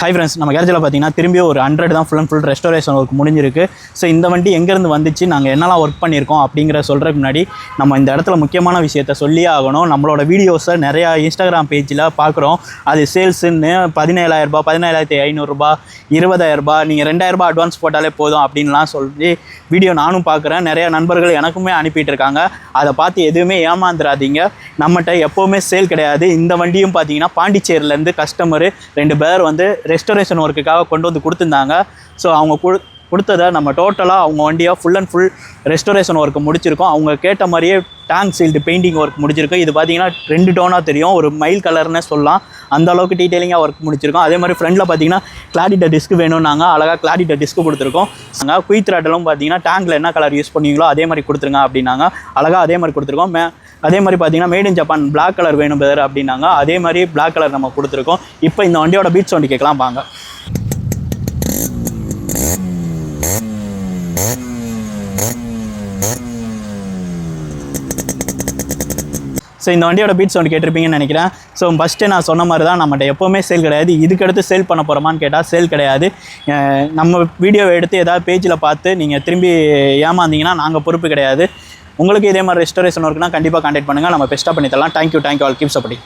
Hi friends, நம்ம கேரேஜில் பார்த்தீங்கன்னா திரும்பி ஒரு 100 தான் full and full restoration work முடிஞ்சிருக்கு. ஸோ இந்த வண்டி எங்கேருந்து வந்துச்சு, நாங்கள் என்னெல்லாம் ஒர்க் பண்ணியிருக்கோம் அப்படிங்கிற சொல்கிறதுக்கு முன்னாடி நம்ம இந்த இடத்துல முக்கியமான விஷயத்த சொல்லியே ஆகணும். நம்மளோட வீடியோஸை நிறையா இன்ஸ்டாகிராம் பேஜில் பார்க்குறோம். அது சேல்ஸுன்னு 17,000 17,500 20,000 நீங்கள் 2,000 அட்வான்ஸ் போட்டாலே போதும் அப்படின்லாம் சொல்லி வீடியோ நானும் பார்க்குறேன். நிறையா நண்பர்கள் எனக்குமே அனுப்பிட்டு இருக்காங்க. அதை பார்த்து எதுவுமே ஏமாந்துடாதீங்க. நம்மகிட்ட எப்போவுமே சேல் கிடையாது. இந்த வண்டியும் பார்த்தீங்கன்னா பாண்டிச்சேரியிலேருந்து கஸ்டமரு 2 பேர் வந்து ரெஸ்டோரேஷன் ஒர்க்குக்காக கொண்டு வந்து கொடுத்துருந்தாங்க. ஸோ அவங்க கொடுத்ததை நம்ம டோட்டலாக அவங்க வண்டியாக full and full restoration work முடிச்சிருக்கோம். அவங்க கேட்ட மாதிரியே டேங்க் சீல்டு பெயிண்டிங் ஒர்க் முடிச்சிருக்கோம். இது பார்த்தீங்கன்னா 2 டோனாக தெரியும், ஒரு மைல் கலர்னே சொல்லலாம். அந்த அளவுக்கு டீட்டெயிலிங்காக ஒர்க் முடிச்சிருக்கோம். அதே மாதிரி ஃப்ரண்ட்டில் பார்த்தீங்கன்னா கிளாரிட்டி டிஸ்க் வேணும்னாங்க, அழகாக கிளாரிட்டி டிஸ்க் கொடுத்துருக்கோம். நாங்கள் குயிக் த்ராட்டலும் பார்த்தீங்கன்னா டேங்கில் என்ன கலர் யூஸ் பண்ணுவீங்களோ அதே மாதிரி கொடுத்துருங்க அப்படின்னாங்க. அழகாக அதே மாதிரி கொடுத்துருக்கோம். அதே மாதிரி பார்த்தீங்கன்னா made in Japan black colour வேணும் பேர் அப்படின்னாங்க. அதே மாதிரி பிளாக் கலர் நம்ம கொடுத்துருக்கோம். இப்போ இந்த வண்டியோட பீட் சவுண்ட் கேட்கலாம் வாங்க. ஸோ இந்த வண்டியோட பீட் சவுண்ட் கேட்டிருப்பீங்கன்னு நினைக்கிறேன். ஸோ ஃபஸ்ட்டு நான் சொன்ன மாதிரி தான், நம்மகிட்ட எப்போவுமே சேல் கிடையாது. இதுக்கடுத்து சேல் பண்ண போகிறோமான்னு கேட்டால் சேல் கிடையாது. நம்ம வீடியோவை எடுத்து ஏதாவது பேஜில் பார்த்து நீங்கள் திரும்பி ஏமாந்தீங்கன்னா நாங்கள் பொறுப்பு கிடையாது. உங்களுக்கு இதே மாதிரி ரெஸ்டோரேஷன் ஒர்க்னா கண்டிப்பாக கான்டாக்ட் பண்ணுங்கள். நம்ம பெஸ்ட்டாக பண்ணி தரலாம். Thank you all, keep supporting.